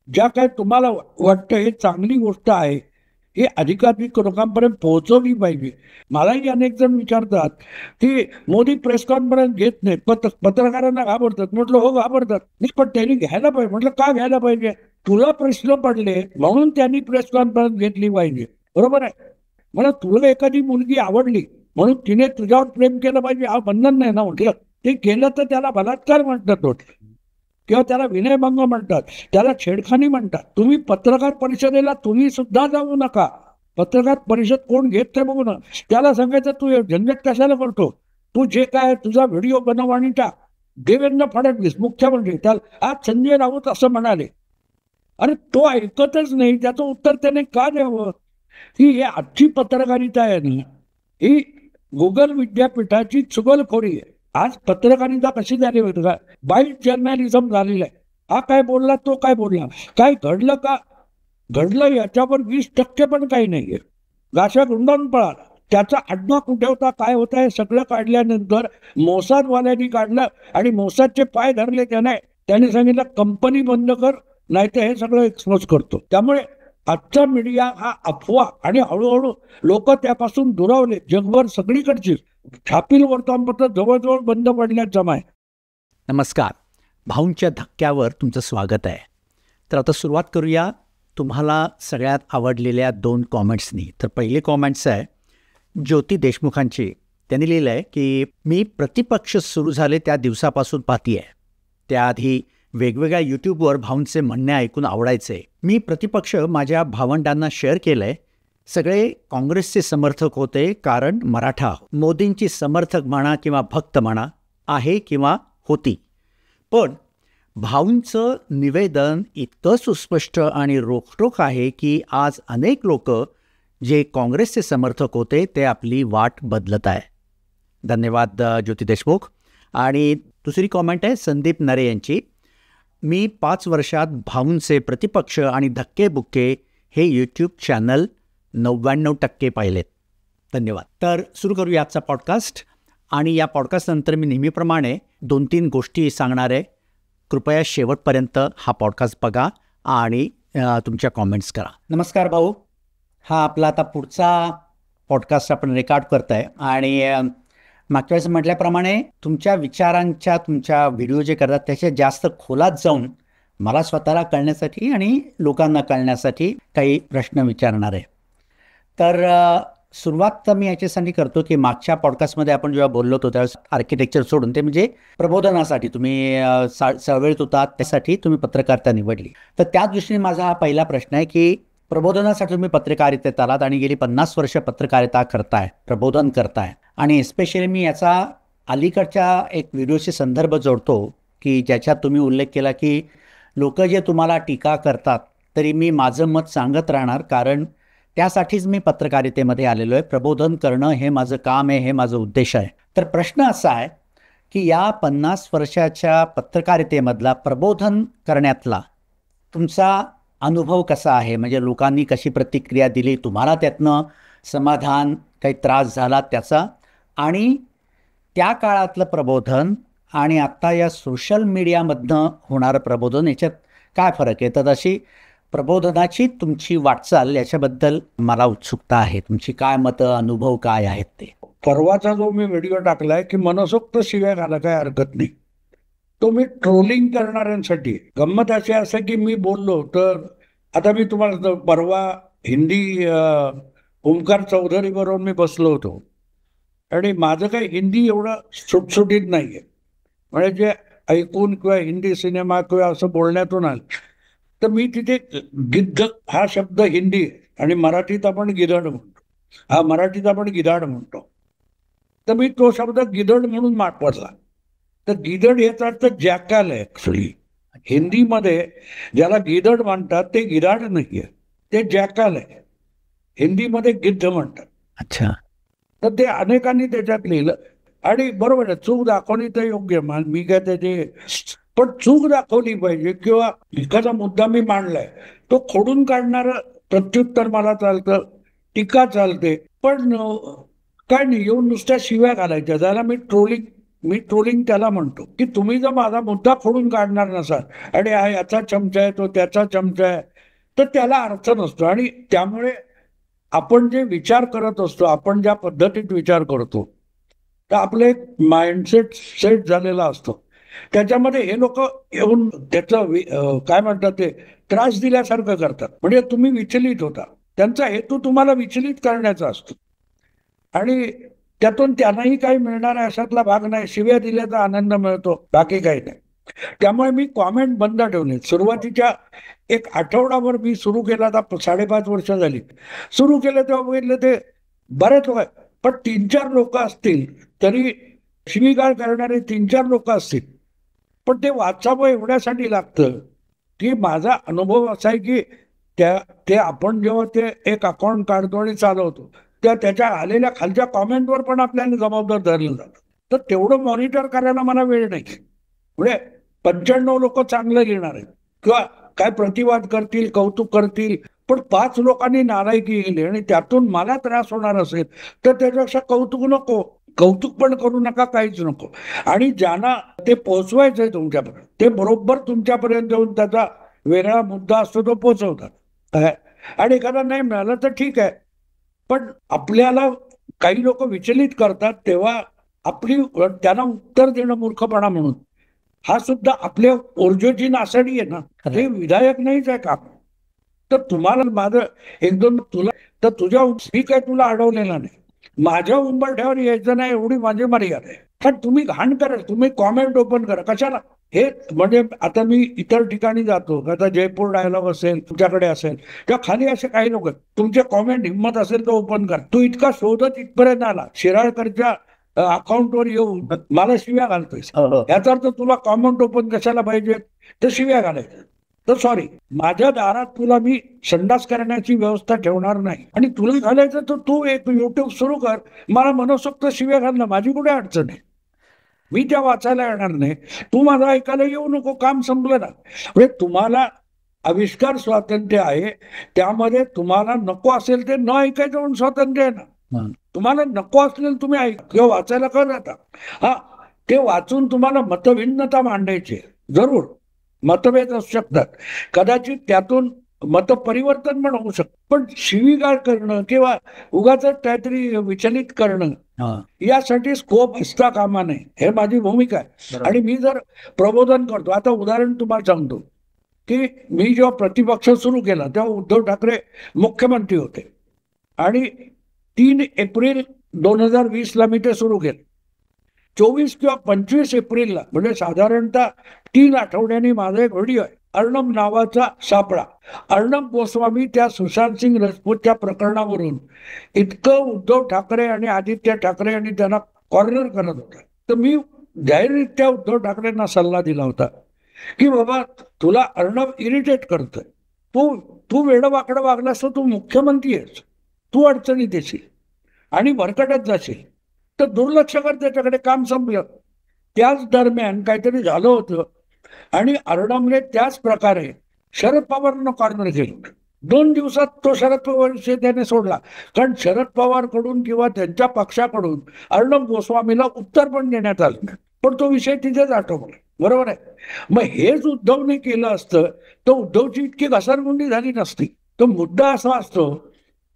ज्या काय तुम्हाला वाटतं हे चांगली गोष्ट आहे, हे अधिकाधिक लोकांपर्यंत पोहोचवली पाहिजे. मलाही अनेक जण विचारतात की मोदी प्रेस कॉन्फरन्स घेत नाहीत, पत्रकारांना घाबरतात. म्हटलं हो घाबरतात, नाही पण त्यांनी घ्यायला पाहिजे. म्हटलं का घ्यायला पाहिजे? तुला प्रश्न पडले म्हणून त्यांनी प्रेस कॉन्फरन्स घेतली पाहिजे, बरोबर आहे? मला तुला एखादी मुलगी आवडली म्हणून तिने तुझ्यावर प्रेम केलं पाहिजे हा बंधन नाही ना. म्हटलं ते केलं तर त्याला बलात्कार म्हणतात किंवा त्याला विनयभंग म्हणतात, त्याला छेडखानी म्हणतात. तुम्ही पत्रकार परिषदेला तुम्ही सुद्धा जाऊ नका. पत्रकार परिषद कोण घेत ते बघू ना. त्याला सांगायचं तू झंझट कशाला करतो, तू जे काय तुझा व्हिडिओ बनव आणि टाक. देवेंद्र फडणवीस मुख्यमंत्री त्याला आज संजय राऊत असं म्हणाले, अरे तो ऐकतच नाही. त्याचं उत्तर त्याने का द्यावं? ही आजची पत्रकारिता आहे ना, ही गुगल विद्यापीठाची चुगलखोरी आहे. आज पत्रकारिता कशी झाली होती का, बाईट जर्नलिझम झालेलं आहे. हा काय बोलला, तो काय बोलला, काय घडलं का घडलं याच्यावर 20% पण काही नाहीये. गाशा गुंडाळून पळाला. त्याचा अड्डा कुठे होता, काय होता, हे सगळं काढल्यानंतर मोसादवाल्यांनी काढलं आणि मोसादचे पाय धरले त्याने. त्याने सांगितलं कंपनी बंद कर, नाही तर हे सगळं एक्सपोज करतो. त्यामुळे आजचा मीडिया हा अफवा आणि हळूहळू लोक त्यापासून दुरावले. जगभर सगळीकडची छापील वर्तमानपत्र जवळजवळ बंद पडल्यात जमाय. नमस्कार. भाऊंच्या धक्क्यावर तुमचं स्वागत आहे. तर आता सुरुवात करूया तुम्हाला सगळ्यात आवडलेल्या 2 कॉमेंट्सनी. तर पहिले कॉमेंट्स आहे ज्योती देशमुखांची. त्यांनी लिहिलं आहे की मी प्रतिपक्ष सुरू झाले त्या दिवसापासून पाहती आहे. त्याआधी वेगवेगळ्या यूट्यूबवर भाऊंचे म्हणणे ऐकून आवडायचे. मी प्रतिपक्ष माझ्या भावंडांना शेअर केलं आहे. सगळे काँग्रेसचे समर्थक होते कारण मराठा. मोदींची समर्थक म्हणा किंवा भक्त म्हणा आहे किंवा होती. पण भाऊंचं निवेदन इतकं सुस्पष्ट आणि रोखठोक आहे की आज अनेक लोक जे काँग्रेसचे समर्थक होते ते आपली वाट बदलत आहे. धन्यवाद ज्योती देशमुख. आणि दुसरी कॉमेंट आहे संदीप नरे यांची. मी 5 वर्षात भाऊंचे प्रतिपक्ष आणि धक्केबुक्के हे यूट्यूब चॅनल 99% पाहिलेत. धन्यवाद. तर सुरू करूया आजचा पॉडकास्ट. आणि या पॉडकास्टनंतर मी नेहमीप्रमाणे 2-3 गोष्टी सांगणार आहे. कृपया शेवटपर्यंत हा पॉडकास्ट बघा आणि तुमच्या कॉमेंट्स करा. नमस्कार भाऊ. हा आपला आता पुढचा पॉडकास्ट आपण रेकॉर्ड करत आहे. आणि मागच्या वेळेस म्हटल्याप्रमाणे तुमच्या विचारांच्या तुमच्या व्हिडिओ जे करतात त्याच्या जास्त खोलात जाऊन मला स्वतःला कळण्यासाठी आणि लोकांना कळण्यासाठी काही प्रश्न विचारणार आहे. तर सुरुवात तर मी याच्यासाठी करतो की मागच्या पॉडकास्टमध्ये आपण जेव्हा बोललो होतो त्यावेळेस आर्किटेक्चर सोडून ते म्हणजे प्रबोधनासाठी तुम्ही चळवळीत होतात, त्यासाठी तुम्ही पत्रकारिता निवडली. तर त्या दृष्टीने माझा हा पहिला प्रश्न आहे की प्रबोधनासाठी तुम्ही पत्रकारितेत आलात आणि गेली 50 वर्ष पत्रकारिता करताय, प्रबोधन करताय. आणि एस्पेशली मी याचा अलीकडच्या एक व्हिडिओशी संदर्भ जोडतो की ज्याच्यात तुम्ही उल्लेख केला की लोक जे तुम्हाला टीका करतात तरी मी माझं मत सांगत राहणार, कारण त्यासाठीच मी पत्रकारितेमध्ये आलेलो आहे. प्रबोधन करणं हे माझं काम आहे, हे माझं उद्देश आहे. तर प्रश्न असा आहे की या 50 वर्षाच्या पत्रकारितेमधला प्रबोधन करण्यातला तुमचा अनुभव कसा आहे? म्हणजे लोकांनी कशी प्रतिक्रिया दिली, तुम्हाला त्यातनं समाधान, काही त्रास झाला त्याचा, आणि त्या काळातलं प्रबोधन आणि आत्ता या सोशल मीडियामधनं होणारं प्रबोधन याच्यात काय फरक आहे? तर अशी प्रबोधनाची तुमची वाटचाल याच्याबद्दल मला उत्सुकता आहे. तुमची काय मतं, अनुभव काय आहेत ते? परवाचा जो मी व्हिडिओ टाकलाय की मनसोक्त शिव्या घाला काय हरकत नाही, तो मी ट्रोलिंग करणाऱ्यांसाठी. गंमत अशी असं की मी बोललो तर आता मी तुम्हाला परवा हिंदी ओमकार चौधरी बरोबर मी बसलो होतो आणि माझं काही हिंदी एवढं सुटसुटीत नाहीये. म्हणजे जे ऐकून किंवा हिंदी सिनेमा किंवा असं बोलण्यातून आलं तर मी तिथे गिद्ध हा शब्द हिंदी आणि मराठीत आपण गिधड म्हणतो, हा मराठीत आपण गिधाड म्हणतो, तर मी तो शब्द गिधड म्हणून वापरला. तर गिधड याचा अर्थ जॅकाल आहे. ऍक्च्युली हिंदीमध्ये ज्याला गिधड म्हणतात ते गिधाड नाहीये, ते जॅकाल आहे. हिंदीमध्ये गिद्ध म्हणतात. अच्छा. तर ते अनेकांनी त्याच्यात लिहिलं आणि बरोबर आहे, चूक दाखवली तर योग्य. मी काय त्याचे पण चूक दाखवली पाहिजे किंवा एखादा मुद्दा मी मांडलाय तो खोडून काढणारं प्रत्युत्तर मला चालतं, टीका चालते, पण काय नाही येऊन नुसत्या शिव्या घालायच्या, त्याला मी ट्रोलिंग मी ट्रोलिंग त्याला म्हणतो की तुम्ही जर माझा मुद्दा खोडून काढणार नसाल आणि हा याचा चमचा आहे तो त्याचा चमचा आहे तर त्याला अर्थ नसतो. आणि त्यामुळे आपण जे विचार करत असतो, आपण ज्या पद्धतीत विचार करतो, तर आपलं एक माइंडसेट सेट झालेला असतो. त्याच्यामध्ये हे लोक येऊन त्याचं काय म्हणतात ते त्रास दिल्यासारखं करतात. म्हणजे तुम्ही विचलित होता. त्यांचा हेतू तुम्हाला विचलित करण्याचा असतो आणि त्यातून त्यांनाही काही मिळणार आहे अशातला भाग नाही. शिव्या दिल्याचा आनंद मिळतो, बाकी काही नाही. त्यामुळे मी कॉमेंट बंद ठेवले. सुरुवातीच्या एक आठवडाभर मी सुरू केला, आता 5.5 वर्ष झाली सुरू केलं, तेव्हा बघितलं ते बरेच लोक, पण 3-4 लोक असतील तरी शिवीगाळ करणारे 3-4 लोक असतील, पण ते वाचावं एवढ्यासाठी लागतं की माझा अनुभव असा आहे की ते आपण जेव्हा ते एक अकाउंट काढतो आणि चालवतो त्याच्या आलेल्या खालच्या कॉमेंटवर पण आपल्याला जबाबदार धरलं जातं. तर तेवढं मॉनिटर करायला मला वेळ नाही. म्हणजे 95 लोक चांगलं लिहिणार आहेत किंवा काय प्रतिवाद करतील, कौतुक करतील, पण 5 लोकांनी नारायकी केली आणि त्यातून मला त्रास होणार असेल तर त्याच्यापेक्षा कौतुक नको, कौतुक पण करू नका, काहीच नको. आणि ज्यांना ते पोहोचवायचंय तुमच्यापर्यंत ते बरोबर तुमच्यापर्यंत येऊन त्याचा वेगळा मुद्दा असतो तो पोहोचवतात. आणि एखादा नाही मिळालं तर ठीक आहे, पण आपल्याला काही लोक विचलित करतात तेव्हा आपली त्यांना उत्तर देणं मूर्खपणा म्हणून हा सुद्धा आपल्या ऊर्जेची नासाडी आहे ना. हे विधायक नाहीच आहे का? तर तुम्हाला माझं एक दोन तुला तर तुझ्या मी काय तुला अडवलेला नाही, माझ्या उंबरठ्यावर यायचं नाही एवढी माझी मर्यादा आहे. पण तुम्ही घाण करा, तुम्ही कॉमेंट ओपन करा, कशाला? हे म्हणजे आता मी इतर ठिकाणी जातो, आता जयपूर डायलॉग असेल तुमच्याकडे असेल तेव्हा खाली असे काही लोक तुमचे कॉमेंट हिंमत असेल तर ओपन कर. तू इतका शोधत इथपर्यंत आला, शिराळकरच्या अकाउंटवर येऊन मला शिव्या घालतोय, याचा अर्थ तुला कॉमेंट ओपन कशाला पाहिजे तर शिव्या घालायचं. तर सॉरी, माझ्या दारात तुला मी संडास करण्याची व्यवस्था ठेवणार नाही. आणि तुला घालायचं तर तू एक युट्यूब सुरू कर, मला मनसोक्त शिव्या घालणं माझी कुठे अडचण आहे, मी त्या वाचायला येणार नाही, तू माझं ऐकायला येऊ नको, काम संपलं ना. म्हणजे तुम्हाला आविष्कार स्वातंत्र्य आहे, त्यामध्ये तुम्हाला नको असेल ते न ऐकायचं म्हणून स्वातंत्र्य आहे ना. तुम्हाला नको असलेलं तुम्ही ऐक किंवा वाचायला कर आता. हा, ते वाचून तुम्हाला मतभिन्नता मांडायची, जरूर मतभेद असू शकतात, कदाचित त्यातून मत परिवर्तन पण होऊ शकतं, पण शिवीगाळ करणं किंवा उगाच काहीतरी विचलित करणं यासाठी स्कोप असता कामा नये, हे माझी भूमिका आहे. आणि मी जर प्रबोधन करतो, आता उदाहरण तुम्हाला सांगतो की मी जेव्हा प्रतिपक्ष सुरू केला तेव्हा उद्धव ठाकरे मुख्यमंत्री होते आणि 3 एप्रिल 2020 मी ते सुरू केलं. 24 किंवा 25 एप्रिलला म्हणजे साधारणतः 3 आठवड्यांनी माझा एक व्हिडिओ आहे, अर्णब नावाचा सापळा. अर्णब गोस्वामी त्या सुशांत सिंग राजपूतच्या प्रकरणावरून इतकं उद्धव ठाकरे आणि आदित्य ठाकरे आणि त्यांना कॉर्नर करत होता, तर मी जाहीररित्या उद्धव ठाकरेंना सल्ला दिला होता की बाबा तुला अर्णब इरिटेट करतोय, तू वेडवाकडं वागलास तर तू मुख्यमंत्री आहेस, तू अडचणीत येशील आणि भरकटत जाशील, तर दुर्लक्ष कर त्याच्याकडे, काम संपलं. त्याच दरम्यान काहीतरी झालं होतं आणि अर्णबने त्याच प्रकारे शरद पवारांना कॉर्नर केलं. 2 दिवसात तो शरद पवार विषय त्याने सोडला, कारण शरद पवार कडून किंवा त्यांच्या पक्षाकडून अर्णब गोस्वामीला उत्तर पण देण्यात आलं, पण तो विषय तिथेच आटोपला. बरोबर आहे. मग हेच उद्धवने केलं असतं तर उद्धवची इतकी घसरगुंडी झाली नसती. तो मुद्दा असा असतो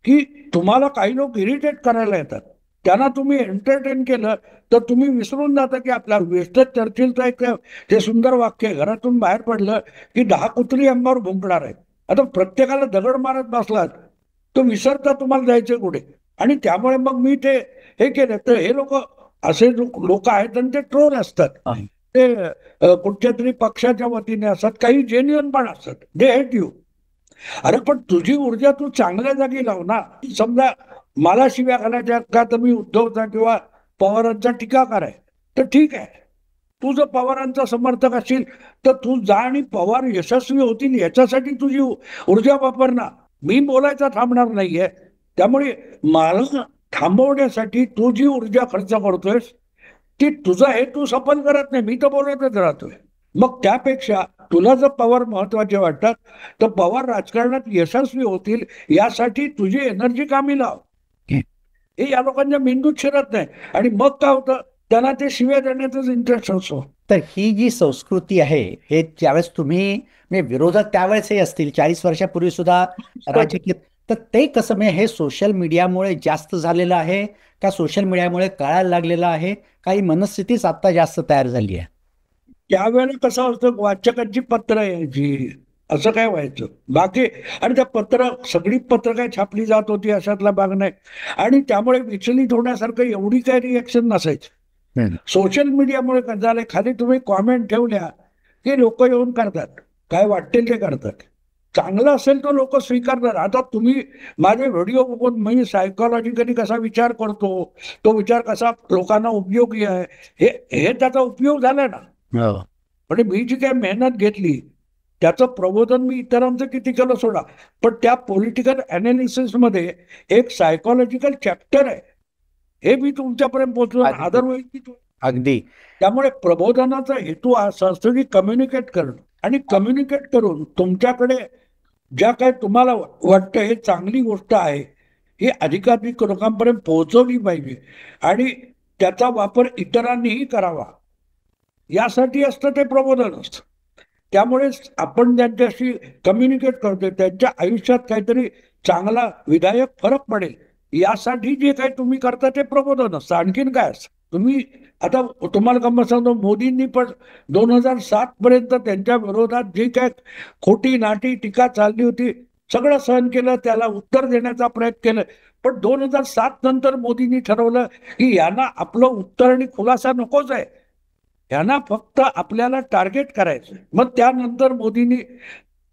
की तुम्हाला काही लोक इरिटेट करायला येतात, त्यांना तुम्ही एंटरटेन केलं तर तुम्ही विसरून जाता की आपल्या विस्टन चर्चिलचं एक ते सुंदर वाक्य आहे, घरातून बाहेर पडलं की 10 कुत्री अंगावर भुंकणार आहेत. आता प्रत्येकाला दगड मारत बसलात तो विसरता तुम्हाला जायचं कुठे. आणि त्यामुळे मग मी ते हे केलं. तर हे लोक असे लोक आहेत आणि ते ट्रोल असतात, ते कुठच्या तरी पक्षाच्या वतीने असतात, काही जेन्युइन पण असतात, दे हेट यू. अरे पण तुझी ऊर्जा तू चांगल्या जागी लाव ना. समजा मला शिव्या घालायच्या का तर मी उद्धवचा किंवा पवारांचा टीकाकार आहे, तर ठीक आहे, तू जर पवारांचा समर्थक असेल तर तू जा आणि पवार यशस्वी होतील याच्यासाठी तुझी ऊर्जा वापर ना. मी बोलायचा थांबणार नाहीये, त्यामुळे मला थांबवण्यासाठी तू जी ऊर्जा खर्च करतोयस ती तुझा हेतू सफल करत नाही, मी तर बोलतच राहतोय. मग त्यापेक्षा तुला जर पवार महत्वाचे वाटतात तर पवार राजकारणात यशस्वी होतील यासाठी तुझी एनर्जी कामी लाव. हे या लोकांच्या मेंदूत शिरत नाही. आणि मग काय होतं, त्यांना ते शिव्या देण्याचाच इंटरेस्ट असतो. तर ही जी संस्कृती आहे, हे ज्यावेळेस तुम्ही म्हणजे विरोधक त्यावेळेसही असतील, 40 वर्षापूर्वी सुद्धा राजकीय, तर ते कसं म्हणजे हे सोशल मीडियामुळे जास्त झालेलं आहे का सोशल मीडियामुळे कळायला लागलेलं आहे, काही मनस्थितीच आता जास्त तयार झाली आहे? त्यावेळेला कसं असतं, वाचकांची पत्र यायची, असं काय व्हायचं बाकी. आणि त्या पत्र सगळी पत्र काय छापली जात होती अशातला भाग नाही. आणि त्यामुळे विचलित होण्यासारखं एवढी काय रिएक्शन नसायची. सोशल मीडियामुळे काय झालंय, खाली तुम्ही कॉमेंट ठेवल्या की लोक येऊन करतात, काय वाटेल ते करतात. चांगलं असेल तर लोक स्वीकारणार. आता तुम्ही माझे व्हिडिओ बघून मी सायकोलॉजिकली कसा विचार करतो, तो विचार कसा लोकांना उपयोगी आहे, हे हे त्याचा उपयोग झाला ना. म्हणजे मी जी काय मेहनत घेतली त्याचं प्रबोधन मी इतरांचं किती केलं सोडा, पण त्या पॉलिटिकल अनालिसिस मध्ये एक सायकोलॉजिकल चॅप्टर आहे, हे मी तुमच्यापर्यंत पोहोचलो. अदरवाईज अगदी. त्यामुळे प्रबोधनाचा हेतू असा असतो की कम्युनिकेट करणं, आणि कम्युनिकेट करून तुमच्याकडे ज्या काय तुम्हाला वाटतं हे चांगली गोष्ट आहे, ही अधिकाधिक लोकांपर्यंत पोहोचवली पाहिजे आणि त्याचा वापर इतरांनीही करावा, यासाठी असतं ते प्रबोधन असतं. त्यामुळे आपण ज्यांच्याशी कम्युनिकेट करतोय त्यांच्या आयुष्यात काहीतरी चांगला विधायक फरक पडेल, यासाठी जे काही तुम्ही करता ते प्रबोधन असतं. आणखीन काय असतं, तुम्ही आता तुम्हाला गंमत सांगतो, मोदींनी पण 2007 पर्यंत त्यांच्या विरोधात जी काय खोटी नाटी टीका चालली होती सगळं सहन केलं, त्याला उत्तर देण्याचा प्रयत्न केला. पण 2007 नंतर मोदींनी ठरवलं की यांना आपलं उत्तर आणि खुलासा नकोच आहे, यांना फक्त आपल्याला टार्गेट करायचं. मग त्यानंतर मोदींनी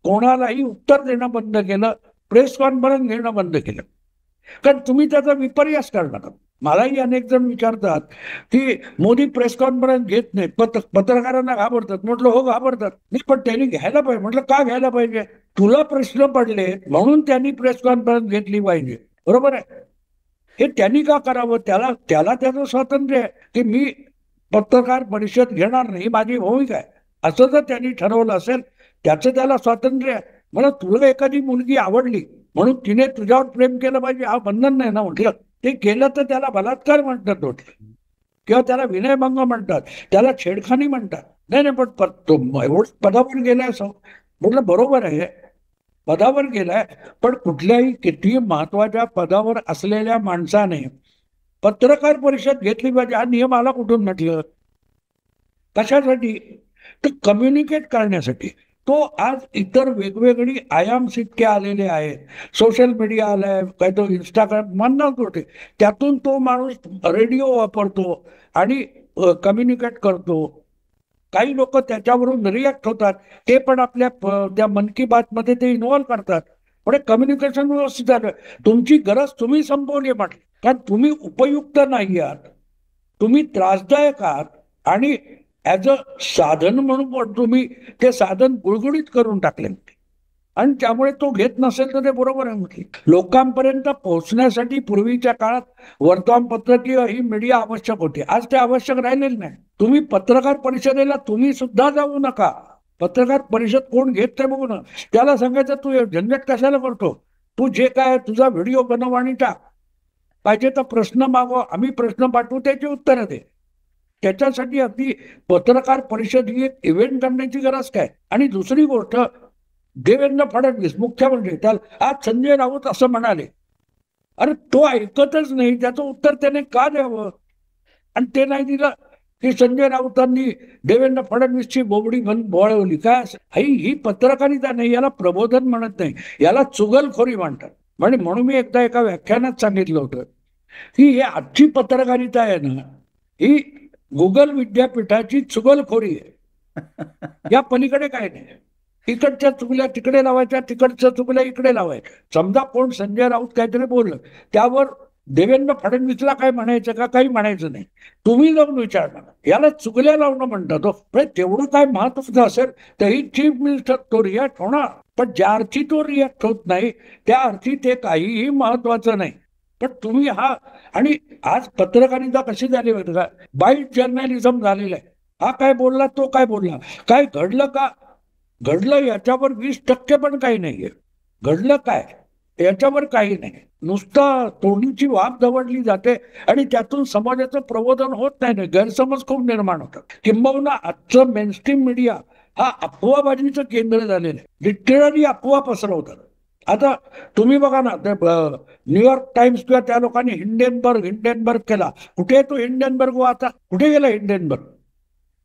कोणालाही उत्तर देणं बंद केलं, प्रेस कॉन्फरन्स घेणं बंद केलं, कारण तुम्ही त्याचा विपर्यास करणार. मलाही अनेक जण विचारतात की मोदी प्रेस कॉन्फरन्स घेत नाहीत, पत्रकारांना घाबरतात. म्हटलं हो घाबरतात, नाही पण त्यांनी घ्यायला पाहिजे. म्हटलं का घ्यायला पाहिजे, तुला प्रश्न पडले म्हणून त्यांनी प्रेस कॉन्फरन्स घेतली पाहिजे, बरोबर आहे. हे त्यांनी का करावं, त्याला त्याचं स्वातंत्र्य आहे की मी पत्रकार परिषद घेणार नाही, माझी भूमिका आहे, असं जर त्यांनी ठरवलं असेल त्याचं त्याला स्वातंत्र्य आहे. मला तुला एखादी मुलगी आवडली म्हणून तिने तुझ्यावर प्रेम केलं पाहिजे हा बंधन नाही ना. म्हटलं ते केलं तर त्याला बलात्कार म्हणतात म्हटलं, किंवा त्याला विनयभंग म्हणतात, त्याला छेडखानी म्हणतात. नाही नाही, पण एवढं पदावर गेलाय म्हटलं बरोबर आहे, पदावर गेलाय, पण कुठल्याही किती महत्वाच्या पदावर असलेल्या माणसाने पत्रकार परिषद घेतली पाहिजे, हा नियम आला कुठून म्हटलं, कशासाठी, तर कम्युनिकेट करण्यासाठी. तो आज इतर वेगवेगळी आयाम्स इतके आलेले आहेत, सोशल मीडिया आलाय, काय तो इंस्टाग्राम म्हणणार होते, त्यातून तो माणूस रेडिओ वापरतो आणि कम्युनिकेट करतो. काही लोक त्याच्यावरून रिॲक्ट होतात, ते पण आपल्या त्या मन की बात मध्ये ते इन्व्हॉल्व करतात. पण कम्युनिकेशन व्यवस्थित झालं, तुमची गरज तुम्ही संपवली म्हटली, कारण तुम्ही उपयुक्त नाही आहात, तुम्ही त्रासदायक आहात, आणि ऍज अ साधन म्हणून तुम्ही ते साधन गुळगुळीत करून टाकले. आणि त्यामुळे तो घेत नसेल तर ते बरोबर आहे म्हटली. लोकांपर्यंत पोहोचण्यासाठी पूर्वीच्या काळात वर्तमानपत्र किंवा ही मीडिया आवश्यक होती, आज ते आवश्यक राहिलेलं नाही. तुम्ही पत्रकार परिषदेला तुम्ही सुद्धा जाऊ नका, पत्रकार परिषद कोण घेत नाही बघू ना, त्याला सांगायचं तू झंझट कशाला करतो, तू जे काय तुझा व्हिडिओ बनव आणि टाक, पाहिजे तर प्रश्न मागव, आम्ही प्रश्न पाठवू, त्याची उत्तरं दे. त्याच्यासाठी अगदी पत्रकार परिषद ही एक इव्हेंट करण्याची गरज काय. आणि दुसरी गोष्ट, देवेंद्र फडणवीस मुख्यमंत्री, त्याला आज संजय राऊत असं म्हणाले, अरे तो ऐकतच नाही, त्याचं उत्तर त्याने का द्यावं, आणि ते नाही दिलं की संजय राऊतांनी देवेंद्र फडणवीसची बोबडी बोळवली. काय ही पत्रकारिता नाही, याला प्रबोधन म्हणत नाही, याला चुगलखोरी म्हणतात. म्हणून मी एकदा एका व्याख्यानात सांगितलं होतं की ही आजची पत्रकारिता आहे ना, ही गुगल विद्यापीठाची चुगलखोरी आहे, या पलीकडे काय नाही. इकडच्या चुकल्या तिकडे लावायच्या, तिकडच्या चुकल्या इकडे लावायच्या. समजा कोण संजय राऊत काहीतरी बोललं, त्यावर देवेंद्र फडणवीसला काय म्हणायचं का, काही म्हणायचं नाही, तुम्ही जाऊन विचारणार, याला चुगल्या लावणं म्हणतात. तेवढं काय महत्वाचं असेल तरी चीफ मिनिस्टर तो रिॲक्ट होणार, पण ज्या अर्थी तो रिॲक्ट होत नाही त्या अर्थी ते काहीही महत्वाचं नाही. पण तुम्ही आणि आज पत्रकारिता कशी झाली माहिती का, बाईट जर्नलिझम झालेलं आहे. हा काय बोलला, तो काय बोलला, काय घडलं का, घडलं याच्यावर 20% पण काही नाहीये, घडलं काय, याच्यावर काही नाही. नुसतं तोंडीची वाफ दवडली जाते आणि त्यातून समाजाचं प्रबोधन होत नाही ना, गैरसमज खूप निर्माण होतात. किंबहुना आजचं मेनस्ट्रीम मीडिया हा अफवाबाजीचं केंद्र झालेलं आहे. लिटरली अफवा पसरवतात. आता तुम्ही बघा ना, ते न्यूयॉर्क टाइम्स किंवा त्या लोकांनी हिंडेनबर्ग केला. कुठे तो हिंडेनबर्ग आता? कुठे गेला हिंडेनबर्ग?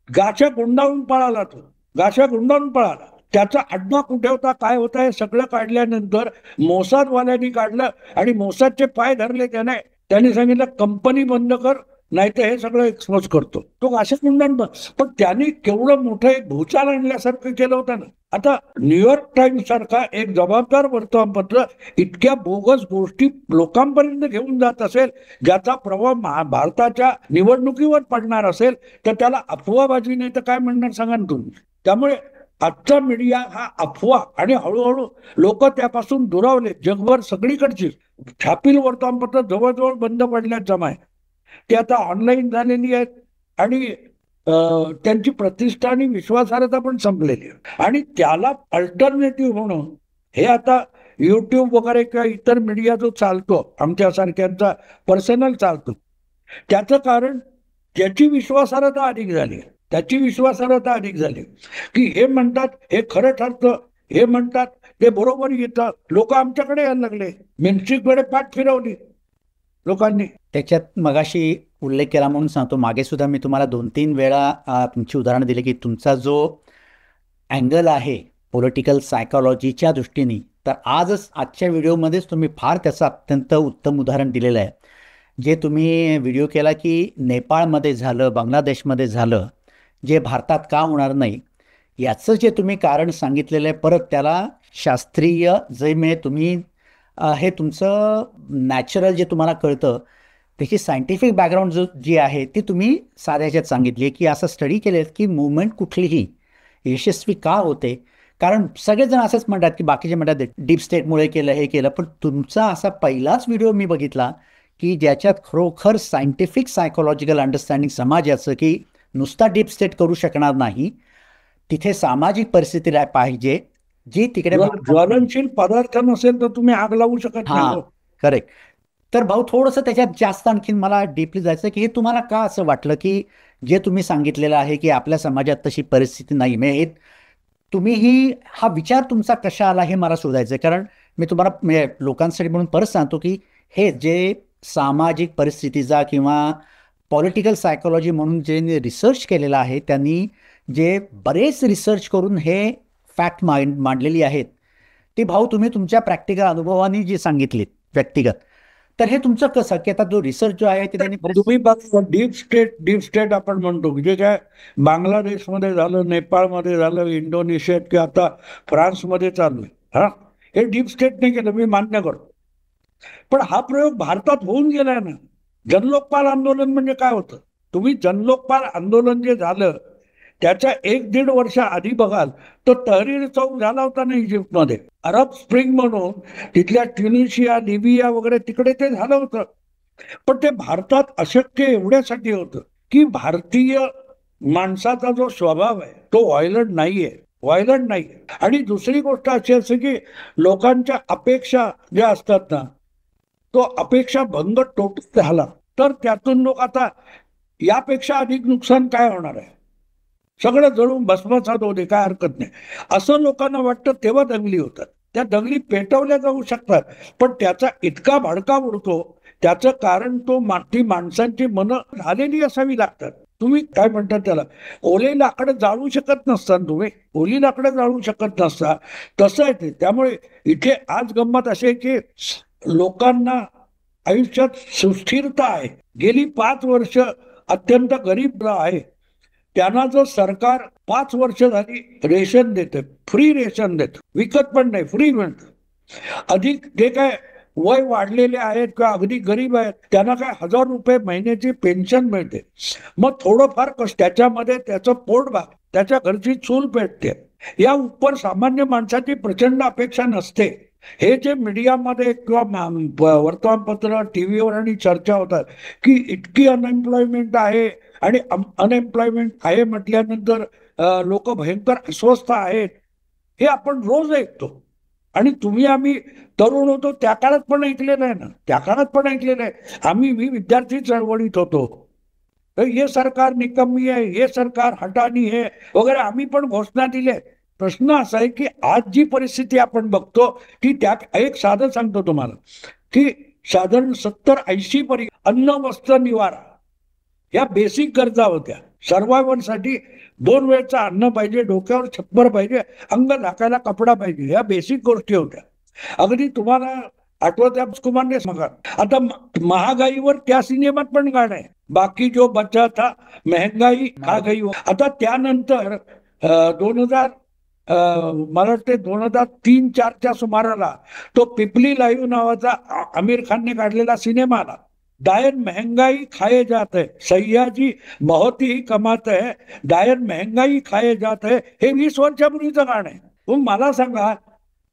गाशा गुंडाळून पळाला तो. गाशा गुंडाळून पळाला. त्याचा अड्डा कुठे होता, काय होता, हे सगळं काढल्यानंतर मोसादवाल्यांनी काढलं आणि मोसादचे पाय धरले त्याने. त्यांनी सांगितलं कंपनी बंद कर, नाही तर हे सगळं एक्सपोज करतो. तो गाशा गुंडाळून पण त्यांनी केवढं मोठं एक भूचाल आणल्यासारखं केलं होतं ना. आता न्यूयॉर्क टाइम्स सारखा एक जबाबदार वर्तमानपत्र इतक्या बोगस गोष्टी लोकांपर्यंत घेऊन जात असेल, ज्याचा प्रभाव भारताच्या निवडणुकीवर पडणार असेल, तर त्याला अफवाबाजी नाही तर काय म्हणणार सांगा ना तुम्ही. त्यामुळे आजचा मीडिया हा अफवा आणि हळूहळू लोक त्यापासून दुरावले. जगभर सगळीकडची छापील वर्तमानपत्र जवळजवळ बंद पडल्यात जमाय. ती आता ऑनलाईन झालेली आहेत आणि त्यांची प्रतिष्ठा आणि विश्वासार्हता पण संपलेली आहे. आणि त्याला अल्टरनेटिव्ह म्हणून हे आता युट्यूब वगैरे किंवा इतर मीडिया जो चालतो, आमच्यासारख्यांचा पर्सनल चालतो, त्याचं कारण त्याची विश्वासार्हता अधिक झाली. की हे म्हणतात हे खरं ठरतं, हे म्हणतात ते बरोबर येतं, लोक आमच्याकडे यायला लागले. मेनस्ट्रीमकडे पाठ फिरवली लोकांनी. त्याच्यात मगाशी उल्लेख केला म्हणून सांगतो, मागे सुद्धा मी तुम्हाला 2-3 वेळा तुमची उदाहरणं दिली की तुमचा जो अँगल आहे पॉलिटिकल सायकॉलॉजीच्या दृष्टीने, तर आजच्या व्हिडिओमध्येच तुम्ही फार त्याचं अत्यंत उत्तम उदाहरण दिलेलं आहे. जे तुम्ही व्हिडिओ केला की नेपाळमध्ये झालं, बांगलादेशमध्ये झालं, जे भारतात का होणार नाही याचं जे तुम्ही कारण सांगितलेलं आहे, परत त्याला शास्त्रीय जे तुम्ही हे तुमचं नॅचरल जे तुम्हाला कळतं त्याची सायंटिफिक बॅकग्राऊंड जी आहे ती तुम्ही साध्याच्यात सांगितली आहे की असं स्टडी केले की मुवमेंट कुठलीही यशस्वी का होते. कारण सगळेजण असंच म्हणतात की बाकीचे म्हणतात डीप स्टेटमुळे केलं, हे केलं, पण तुमचा असा पहिलाच व्हिडिओ मी बघितला की ज्याच्यात खरोखर सायंटिफिक सायकोलॉजिकल अंडरस्टँडिंग समाजाचं की नुसता डीप स्टेट करू शकणार नाही, तिथे सामाजिक परिस्थिती पाहिजे जी तिकडे ज्वलनशील पदार्थ नसेल तर तुम्ही आग लावू शकत नाही. करेक्ट. तर भाऊ थोडंसं त्याच्यात जास्त आणखीन मला डीपली जायचं की हे तुम्हाला का असं वाटलं की जे तुम्ही सांगितलेलं आहे की आपल्या समाजात तशी परिस्थिती नाही, म्हणजे तुम्हीही हा विचार तुमचा कशा आला हे मला शोधायचं आहे. कारण मी तुम्हाला लोकांसाठी म्हणून परत सांगतो की हे जे सामाजिक परिस्थितीचा किंवा पॉलिटिकल सायकोलॉजी म्हणून जे रिसर्च केलेलं आहे, त्यांनी जे बरेच रिसर्च करून हे फॅक्ट मांडलेली आहेत ती भाऊ तुम्ही तुमच्या प्रॅक्टिकल अनुभवाने जी सांगितलीत व्यक्तिगत, तर हे तुमचं कसं की आता जो रिसर्च जो आहे तुम्ही बघा डीप स्टेट आपण म्हणतो जे काय बांगलादेशमध्ये झालं, नेपाळमध्ये झालं, इंडोनेशियात किंवा आता फ्रान्समध्ये चालू आहे, हे डीप स्टेटने केलं, मी मान्य करतो. पण हा प्रयोग भारतात होऊन गेलाय ना. जनलोकपाल आंदोलन म्हणजे काय होतं? तुम्ही जनलोकपाल आंदोलन जे झालं त्याच्या 1-1.5 वर्ष आधी बघाल तर तहरीर चौक झाला होता ना इजिप्तमध्ये. अरब स्प्रिंग म्हणून तिथल्या ट्युनिशिया, लिबिया वगैरे तिकडे ते झालं होतं. पण ते भारतात अशक्य एवढ्यासाठी होतं की भारतीय माणसाचा जो स्वभाव आहे तो व्हायलंट नाहीये. आणि दुसरी गोष्ट अशी असते की लोकांच्या अपेक्षा ज्या असतात ना, तो अपेक्षा भंग टोटल झाला तर त्यातून लोक आता यापेक्षा अधिक नुकसान काय होणार आहे, सगळं जळून भस्मसात होते, काय हरकत नाही असं लोकांना वाटतं. तेव्हा दंगली होतात. त्या दंगली पेटवल्या जाऊ शकतात, पण त्याचा इतका भडका उडतो त्याचं कारण तो माणसांची मनं झालेली असावी लागतात. तुम्ही काय म्हणतात त्याला, ओले लाकडं जाळू शकत नसता, ओली लाकडं जाळू शकत नसता, तसं आहे ते. त्यामुळे इथे आज गंमत अशी आहे की लोकांना आयुष्यात सुस्थिरता आहे. गेली 5 वर्ष अत्यंत गरीब आहे, त्यांना जर सरकार 5 वर्ष झाली रेशन देतं, फ्री रेशन देतं, विकत पण नाही, फ्री मिळतं. अधिक जे काय वय वाढलेले आहेत किंवा अगदी गरीब आहेत त्यांना काय 1000 रुपये महिन्याची पेन्शन मिळते. मग थोडंफार त्याच्यामध्ये त्याचं पोट भाग, त्याच्या घरची चूल पेटते. या उपर सामान्य माणसाची प्रचंड अपेक्षा नसते. हे जे मीडियामध्ये किंवा वर्तमानपत्र, टीव्हीवर आणि चर्चा होतात की इतकी अनएम्प्लॉयमेंट आहे आणि अनएम्प्लॉयमेंट आहे म्हटल्यानंतर लोक भयंकर अस्वस्थ आहेत, हे आपण रोज ऐकतो. आणि तुम्ही आम्ही तरुण होतो त्या काळात पण ऐकलेलं आहे ना, त्या काळात पण ऐकलेलं आहे. मी विद्यार्थी चळवळीत होतो. तर हे सरकार निकम्मी आहे, हे सरकार हटानी आहे वगैरे आम्ही पण घोषणा दिल्या. प्रश्न असा आहे की आज जी परिस्थिती आपण बघतो ती त्या एक साधं सांगतो तुम्हाला की साधारण 70-80 पर्यंत अन्न वस्त्र निवारा या बेसिक गरजा होत्या. सर्वायवलसाठी 2 वेळचं अन्न पाहिजे, डोक्यावर छप्पर पाहिजे, अंग झाकायला कपडा पाहिजे, या बेसिक गोष्टी होत्या. अगदी तुम्हाला आठवत आहे कुमारने सांगा, आता महागाईवर त्या सिनेमात पण गाणं आहे, बाकी जो बचा था महंगाई खा गई. आता त्यानंतर 2000 मला वाटते 2003-04च्या सुमाराला तो पिपली लाईव्ह नावाचा आमिर खानने काढलेला सिनेमा आला. डायर महंगाई खाए जात है, सह्याजी बहुत ही कमात है, डायर महंगाई खाए जात है, हे 20 वर्षापूर्वीचं गाणं आहे. मग मला सांगा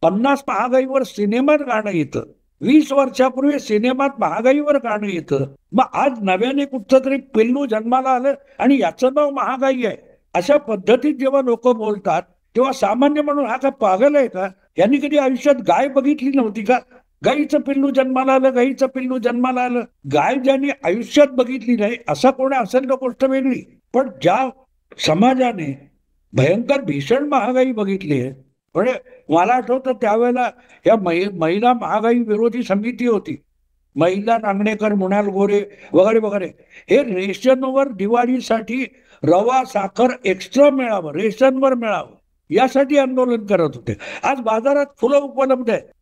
50 महागाईवर सिनेमात गाणं येतं, 20 वर्षापूर्वी सिनेमात महागाईवर गाणं येतं. मग आज नव्याने कुठचं तरी पिल्लू जन्माला आलं आणि याचं नाव महागाई आहे. अशा पद्धतीत जेव्हा लोक बोलतात तेव्हा सामान्य म्हणून हा का पागल आहे का? यांनी कधी आयुष्यात गाय बघितली नव्हती का? गाईचं पिल्लू जन्माला आलं, गाईचं पिल्लू जन्माला आलं. गाय ज्यांनी आयुष्यात बघितली नाही असा कोणी असेल तर गोष्ट वेगळी, पण ज्या समाजाने भयंकर भीषण महागाई बघितली आहे, म्हणजे मला आठवतं त्यावेळेला या महिला महागाई विरोधी समिती होती, महिला नांगणेकर, मृणाल गोरे वगैरे वगैरे. हे रेशनवर दिवाळीसाठी रवा साखर एक्स्ट्रा मिळावं, रेशनवर मिळावं यासाठी आंदोलन करत होते. आज बाजारात फुलं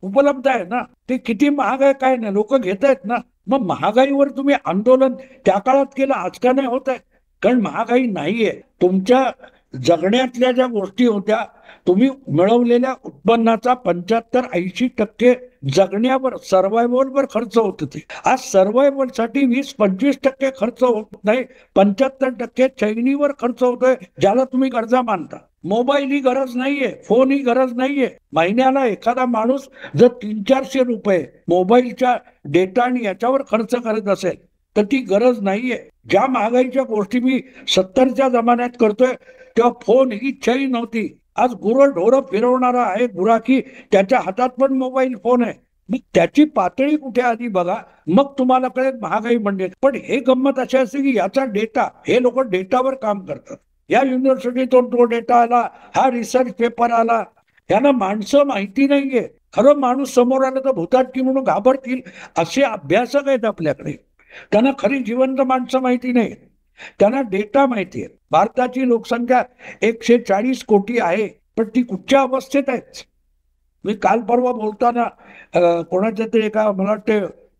उपलब्ध आहे ना, ते किती महाग आहे काय नाही, लोक घेत आहेत ना. मग महागाईवर तुम्ही आंदोलन त्या काळात केलं, आज का नाही होत आहे? कारण महागाई नाहीये. तुमच्या जगण्यातल्या ज्या गोष्टी होत्या, तुम्ही मिळवलेल्या उत्पन्नाचा 75-80% जगण्यावर, सर्वायवलवर खर्च होत होते. आज सर्वायवलसाठी 20-25% खर्च होत नाही, 75% चैनीवर खर्च होतोय, ज्याला तुम्ही गरजा मानता. मोबाईल ही गरज नाहीये, फोन ही गरज नाहीये. महिन्याला एखादा माणूस जर 300-400 रुपये मोबाईलच्या डेटा आणि याच्यावर खर्च करत असेल तर ती गरज नाहीये. ज्या महागाईच्या गोष्टी मी 70च्या जमान्यात करतोय तेव्हा फोन ही चैन नव्हती. आज गुरंढोरं फिरवणारा आहे गुराखी, त्याच्या हातात पण मोबाईल फोन आहे. मग त्याची पातळी कुठे आधी बघा, मग तुम्हाला कळेल महागाई म्हणजे. पण हे गंमत अशी असते की याचा डेटा, हे लोक डेटावर काम करतात. या युनिव्हर्सिटीतून तो डेटा आला, हा रिसर्च पेपर आला, यांना माणसं माहिती नाहीये. खरं माणूस समोर आलं तर भूताटकी म्हणून घाबरतील असे अभ्यासक आहेत आपल्याकडे. त्यांना खरी जिवंत माणसं माहिती नाही, त्यांना डेटा माहिती आहे. भारताची लोकसंख्या 140 कोटी आहे, पण ती कुठच्या अवस्थेत आहे? मी काल परवा बोलताना कोणाच्या तरी एका, मला वाटते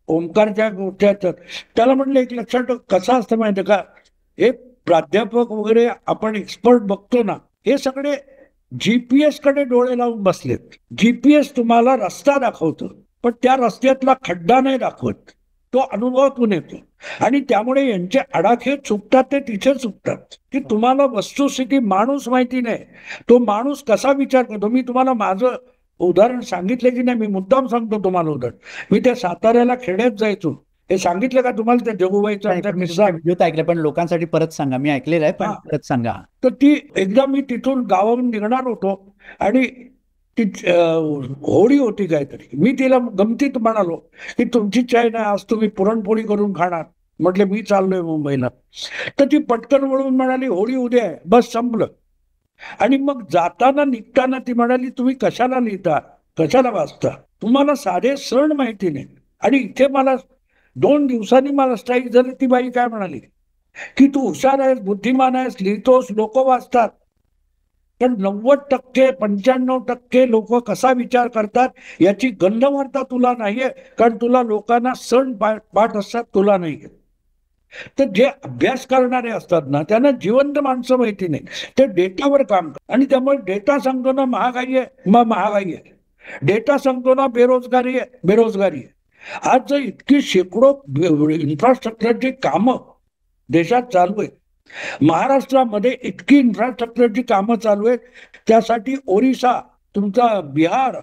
ओंकारच्या गोष्टी, त्याला म्हटलं एक लक्षात ठेव, कसं असतं माहिती का, हे प्राध्यापक वगैरे आपण एक्सपर्ट बघतो ना, हे सगळे GPS कडे डोळे लावून बसलेत. GPS तुम्हाला रस्ता दाखवतो, पण त्या रस्त्यातला खड्डा नाही दाखवत, तो अनुभवातून येतो. आणि त्यामुळे यांचे आडाखे चुकतात ते तिथे चुकतात की तुम्हाला वस्तुस्थिती, माणूस माहिती नाही, तो माणूस कसा विचार करतो. मी तुम्हाला माझं उदाहरण सांगितलं की नाही, मी मुद्दाम सांगतो तुम्हाला उदाहरण. मी त्या साताऱ्याला खेड्यात जायचो, हे सांगितलं का तुम्हाला त्या जगुबाईचा किस्सा? ऐकलं, पण लोकांसाठी परत सांगा. मी ऐकलेलं आहे पण परत सांगा. तर ती एकदा मी तिथून गावावरून निघणार होतो आणि ती होळी होती काहीतरी. मी तिला गमतीत म्हणालो की तुमची चाय नाही, आज तुम्ही पुरणपोळी करून खाणार. म्हटलं मी चाललोय मुंबईला. तर ती पटकन वळून म्हणाली होळी उद्या आहे, बस संपलं. आणि मग जाताना निघताना ती म्हणाली तुम्ही कशाला लिहिता, कशाला वाचता, तुम्हाला साधे सण माहिती नाही. आणि इथे मला 2 दिवसांनी मला स्ट्राईक झाली. ती बाई काय म्हणाली की तू हुशार आहेस, बुद्धिमान आहेस, लिहितोस, लोक वाचतात, पण 90% 95% लोक कसा विचार करतात याची गंधवार्ता तुला नाहीये, कारण तुला लोकांना सण पाठ असतात, तुला नाहीये. तर जे अभ्यास करणारे असतात ना, त्यांना जिवंत माणसं माहिती नाही, ते डेटावर काम करतात. आणि त्यामुळे डेटा सांगतो ना महागाई आहे, मग महागाई आहे. डेटा सांगतो ना बेरोजगारी आहे, बेरोजगारी आहे. आज जर इतकी शेकडो इन्फ्रास्ट्रक्चरची कामं देशात चालू आहेत, महाराष्ट्रामध्ये इतकी इन्फ्रास्ट्रक्चरची कामं चालू आहेत, त्यासाठी ओरिसा, तुमचा बिहार,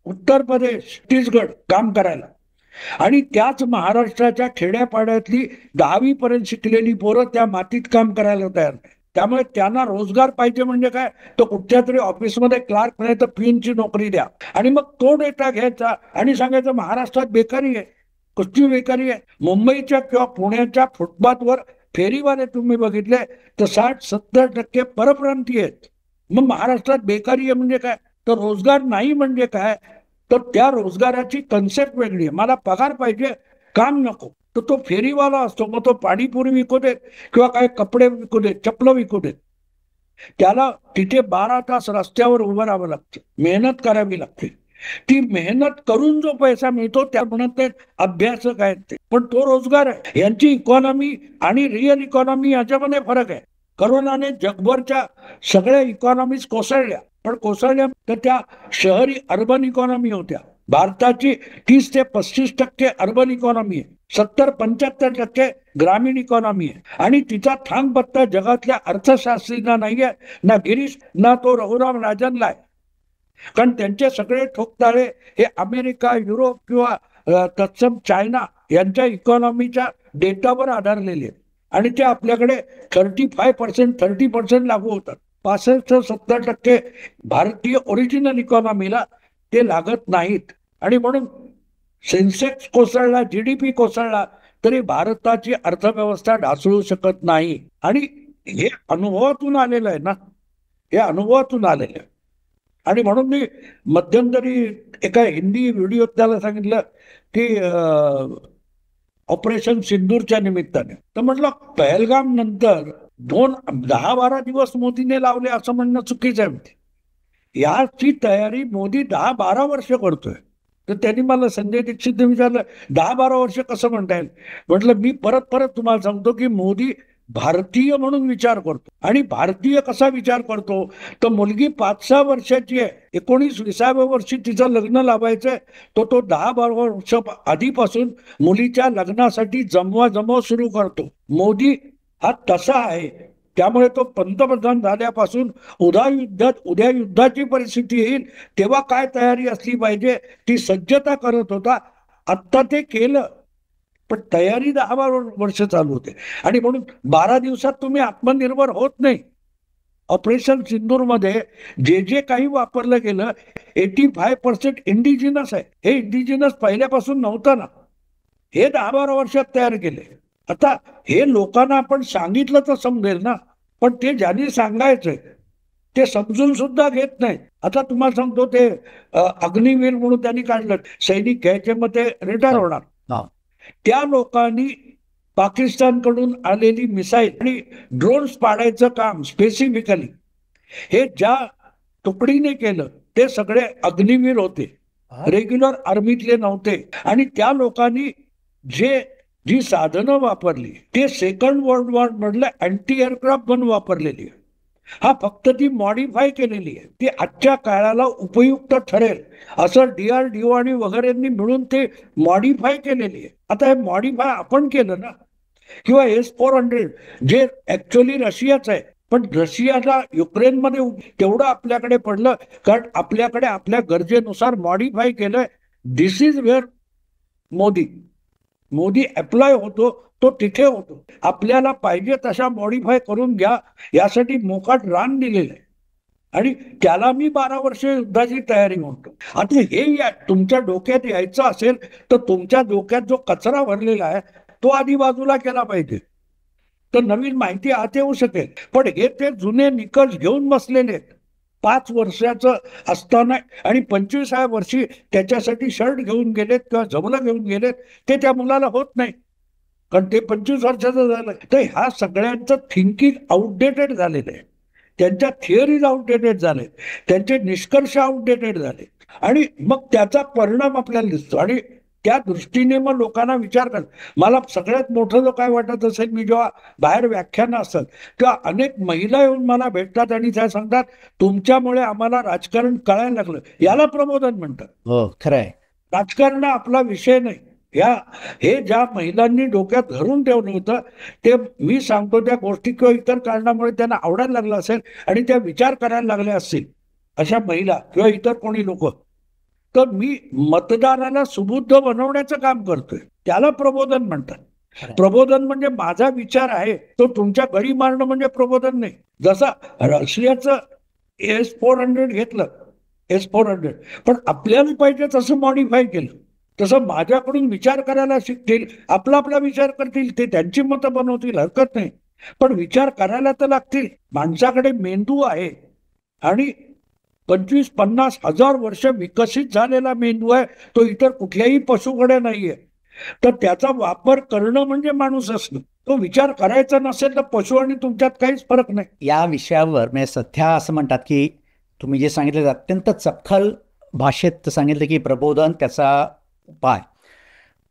उत्तर प्रदेश, छत्तीसगड काम करायला. आणि त्याच महाराष्ट्राच्या खेड्यापाड्यातली 10वी पर्यंत शिकलेली पोरं त्या मातीत काम करायला तयार नाही. त्यामुळे त्यांना रोजगार पाहिजे म्हणजे काय, तो कुठच्या तरी ऑफिसमध्ये क्लार्क नाही तर पिऊनची नोकरी द्या, आणि मग तो डेटा घ्यायचा आणि सांगायचं महाराष्ट्रात बेकारी आहे. कुठची बेकारी आहे? मुंबईच्या किंवा पुण्याच्या फुटपाथवर फेरीवाले तुम्ही बघितले तर 60-70% परप्रांतीय आहेत. मग महाराष्ट्रात बेकारी आहे म्हणजे काय, तर रोजगार नाही म्हणजे काय, तर त्या रोजगाराची कन्सेप्ट वेगळी आहे. मला पगार पाहिजे, काम नको. तर तो फेरीवाला असतो, मग तो पाणीपुरी विकू देत किंवा काय कपडे विकू देत, चपलं विकू देत, त्याला तिथे 12 तास रस्त्यावर उभं राहावं लागतं, मेहनत करावी लागते. ती मेहनत करून जो पैसा मिळतो त्या म्हणत अभ्यासक आहेत ते, पण तो रोजगार आहे. यांची इकॉनॉमी आणि रिअल इकॉनॉमी याच्यामध्ये फरक आहे. करोनाने जगभरच्या सगळ्या इकॉनॉमीज कोसळल्या, पण कोसळल्या तर त्या शहरी अर्बन इकॉनॉमी होत्या. भारताची 30 ते 35% अर्बन इकॉनॉमी आहे, 70-75% ग्रामीण इकॉनॉमी आहे. आणि तिचा थांगपत्ता जगातल्या अर्थशास्त्रींना नाहीये, ना गिरीश ना तो रघुराम राजनला आहे. कारण त्यांचे सगळे ठोकताळे हे अमेरिका, युरोप किंवा तत्सम चायना यांच्या इकॉनॉमीच्या डेटावर आधारलेले आहेत. आणि ते आपल्याकडे 30% लागू होतात. 65-70% भारतीय ओरिजिनल इकॉनॉमीला ते लागत नाहीत. आणि म्हणून सेन्सेक्स कोसळला, GDP कोसळला तरी भारताची अर्थव्यवस्था ढासळू शकत नाही. आणि हे अनुभवातून आलेलं आहे ना, हे अनुभवातून आलेलं आहे. आणि म्हणून मी मध्यंतरी एका हिंदी व्हिडिओत त्याला सांगितलं की ऑपरेशन सिंदूरच्या निमित्ताने, तर म्हटलं पहलगाम नंतर 10-12 दिवस मोदीने लावले असं म्हणणं चुकीचं आहे. याची तयारी मोदी 10-12 वर्ष करतोय. तर त्यांनी मला संजय दीक्षितने विचारलं 10-12 वर्ष कसं म्हणता येईल. म्हटलं मी परत तुम्हाला सांगतो की मोदी भारतीय म्हणून विचार करतो. आणि भारतीय कसा विचार करतो, तर मुलगी 5-6 वर्षाची आहे, 19-20व्या वर्षी तिचं लग्न लावायचंय, तो 10-12 वर्ष आधीपासून मुलीच्या लग्नासाठी जमवाजमव सुरू करतो. मोदी हा तसा आहे. त्यामुळे तो पंतप्रधान झाल्यापासून उद्या युद्धाची परिस्थिती येईल तेव्हा काय तयारी असली पाहिजे ती सज्जता करत होता. आत्ता ते केलं, पण तयारी 10-12 वर्ष चालू होते. आणि म्हणून 12 दिवसात तुम्ही आत्मनिर्भर होत नाही. ऑपरेशन सिंदूरमध्ये जे काही वापरलं गेलं 85% इंडिजिनस आहे. हे इंडिजिनस पहिल्यापासून नव्हतं ना, हे 10-12 वर्षात तयार केले. आता हे लोकांना आपण सांगितलं तर समजेल ना, पण ते ज्यांनी सांगायचंय ते समजून सुद्धा घेत नाही. आता तुम्हाला सांगतो ते अग्निवीर म्हणून त्यांनी काढलं, सैनिक घ्यायचे मग ते रिटायर होणार. त्या लोकांनी पाकिस्तानकडून आलेली मिसाईल आणि ड्रोन्स पाडायचं काम स्पेसिफिकली हे ज्या तुकडीने केलं ते सगळे अग्निवीर होते, रेग्युलर आर्मीतले नव्हते. आणि त्या लोकांनी जी साधनं वापरली ते सेकंड वर्ल्ड वॉर मधलं अँटी एअरक्राफ्ट म्हणून वापरलेली आहे. हा फक्त ती मॉडिफाय केलेली आहे, ती आजच्या काळाला उपयुक्त ठरेल असं DRDO आणि वगैरेंनी मिळून ते मॉडिफाय केलेली आहे. आता हे मॉडिफाय आपण केलं ना, किंवा S-400 जे ऍक्च्युअली रशियाच आहे, पण रशियाला युक्रेनमध्ये तेवढं आपल्याकडे पडलं कारण आपल्याकडे आपल्या गरजेनुसार मॉडिफाय केलंय. दिस इज वेअर मोदी अप्लाय होतो, तो तिथे होतो. आपल्याला पाहिजे तशा मॉडिफाय करून घ्या यासाठी मोकाट रान दिलेलं आहे. आणि त्याला मी 12 वर्ष युद्धाची तयारी म्हणतो. आता हे तुमच्या डोक्यात यायचं असेल तर तुमच्या डोक्यात जो कचरा भरलेला आहे तो आधी बाजूला केला पाहिजे, तर नवीन माहिती आत येऊ शकेल. पण हे ते जुने निकष घेऊन बसलेले आहेत. 5 वर्षाचं असताना आणि 25व्या वर्षी त्याच्यासाठी शर्ट घेऊन गेलेत किंवा जमलं घेऊन गेलेत, ते त्या मुलाला होत नाही कारण ते 25 वर्षाचं झालं. तर ह्या सगळ्यांचं थिंकिंग आउटडेटेड झालेलं आहे, त्यांच्या थिअरीज आउटडेटेड झाले, त्यांचे निष्कर्ष आउटडेटेड झाले. आणि मग त्याचा परिणाम आपल्याला दिसतो. आणि त्या दृष्टीने मग लोकांना विचार कर. मला सगळ्यात मोठं जो काय वाटत असेल, मी जेव्हा बाहेर व्याख्यानं असतात तेव्हा अनेक महिला येऊन मला भेटतात आणि त्या सांगतात तुमच्यामुळे आम्हाला राजकारण कळायला लागलं. याला प्रबोधन म्हणतात. हो, खरं आहे. राजकारण आपला विषय नाही. हे ज्या महिलांनी डोक्यात धरून ठेवलं होतं ते मी सांगतो त्या गोष्टी किंवा इतर कारणामुळे त्यांना आवडायला लागलं असेल आणि त्या विचार करायला लागल्या असतील अशा महिला किंवा इतर कोणी लोक, तर मी मतदाराला सुबुद्ध बनवण्याचं काम करतोय, त्याला प्रबोधन म्हणतात. प्रबोधन म्हणजे माझा विचार आहे तो तुमच्या घरी मारणं म्हणजे प्रबोधन नाही. जसा रशियाचं S-400 घेतलं, S-400, पण आपल्याला पाहिजे तसं मॉडिफाय केलं. तसं माझ्याकडून विचार करायला शिकतील, आपला आपला विचार करतील, ते त्यांची मतं बनवतील, हरकत नाही. पण विचार करायला तर लागतील. माणसाकडे मेंदू आहे आणि 25-50 हजार वर्ष विकसित झालेला मेंदू आहे. तो इतर कुठल्याही पशुकडे नाहीये. तर त्याचा वापर करणं म्हणजे माणूस असणं. तो विचार करायचा नसेल तर पशु आणि तुमच्यात काहीच फरक नाही. या विषयावर म्हणजे सध्या असं म्हणतात की तुम्ही जे सांगितलं ते अत्यंत चपखल भाषेत सांगितलं की प्रबोधन त्याचा उपाय.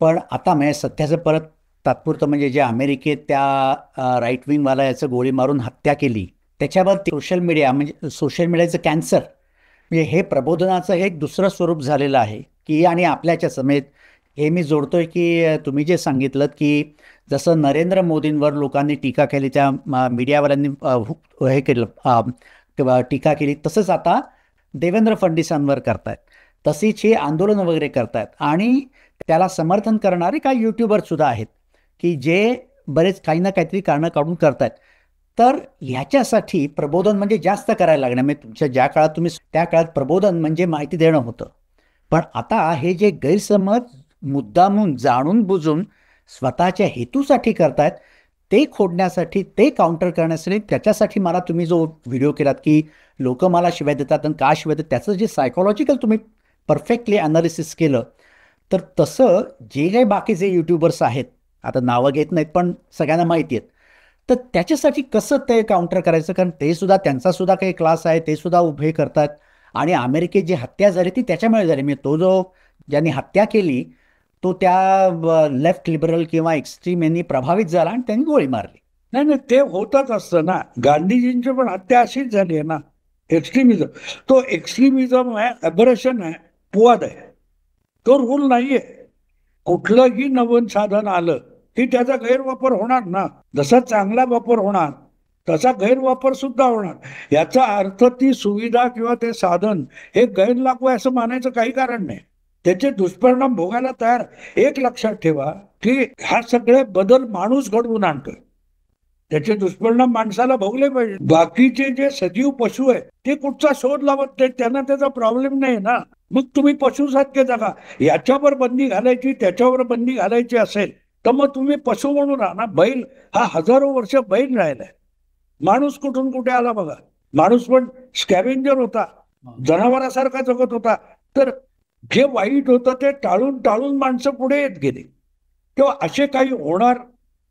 पण आता म्हणजे सध्याचं परत तात्पुरतं म्हणजे जे अमेरिकेत त्या राईट विंगवाला याचं गोळी मारून हत्या केली त्याच्यावर सोशल मीडिया म्हणजे सोशल मीडियाचं कॅन्सर म्हणजे हे प्रबोधनाचं हे एक दुसरं स्वरूप झालेलं आहे की आणि आपल्याच्या समेत हे मी जोडतोय की तुम्ही जे सांगितलं की जसं नरेंद्र मोदींवर लोकांनी टीका केली त्या मीडियावाल्यांनी हे केलं किंवा टीका केली तसंच आता देवेंद्र फडणवीसांवर करतायत तशीच हे आंदोलनं वगैरे करतायत आणि त्याला समर्थन करणारे काही यूट्यूबरसुद्धा आहेत की जे बरेच काही ना काहीतरी कारणं काढून करतायत. तर ह्याच्यासाठी प्रबोधन म्हणजे जास्त करायला लागणार म्हणजे तुमच्या ज्या काळात तुम्ही त्या काळात प्रबोधन म्हणजे माहिती देणं होतं. पण आता हे जे गैरसमज मुद्दामून जाणून बुजून स्वतःच्या हेतूसाठी करतायत ते खोडण्यासाठी ते काउंटर करण्यासाठी त्याच्यासाठी मला तुम्ही जो व्हिडिओ केलात की लोक मला शिवाय देतात आणि का शिवाय देतात त्याचं जे सायकोलॉजिकल तुम्ही परफेक्टली ॲनालिसिस केलं तर तसं जे काही बाकीचे यूट्यूबर्स आहेत आता नावं घेत नाहीत पण सगळ्यांना माहिती आहेत तर त्याच्यासाठी कसं ते काउंटर करायचं कारण ते सुद्धा त्यांचासुद्धा काही क्लास आहे ते सुद्धा उभे करतात आणि अमेरिकेत जी हत्या झाली ती त्याच्यामुळे झाली म्हणजे तो जो ज्यांनी हत्या केली तो त्या लेफ्ट लिबरल किंवा एक्स्ट्रीम यांनी प्रभावित झाला आणि त्यांनी गोळी मारली. नाही नाही ते होतच असतं ना. गांधीजींची पण हत्या अशीच झाली आहे ना. एक्स्ट्रीमिझम तो एक्स्ट्रीमिझम आहे अबरेशन आहे पुवाद आहे तो रूल नाहीये. कुठलंही नवीन साधन आलं की त्याचा गैरवापर होणार ना. जसा चांगला वापर होणार तसा गैरवापर सुद्धा होणार. याचा अर्थ ती सुविधा किंवा ते साधन हे गैरलागू आहे असं मानायचं काही कारण नाही. त्याचे दुष्परिणाम भोगायला तयार. एक लक्षात ठेवा की हा सगळे बदल माणूस घडवून आणतोय. त्याचे दुष्परिणाम माणसाला भोगले पाहिजे. बाकीचे जे सजीव पशु आहे ते कुठचा शोध लावत नाही त्यांना त्याचा प्रॉब्लेम नाही ना. मग तुम्ही पशुसारखे जगा. याच्यावर बंदी घालायची त्याच्यावर बंदी घालायची असेल तर मग तुम्ही पशु म्हणून राहा ना. बैल हा हजारो वर्ष बैल राहिलाय. माणूस कुठून कुठे आला बघा. माणूस पण स्कॅव्हेंजर होता जनावरासारखा जगत होता. तर जे वाईट होतं ते टाळून टाळून माणसं पुढे येत गेली. तेव्हा असे काही होणार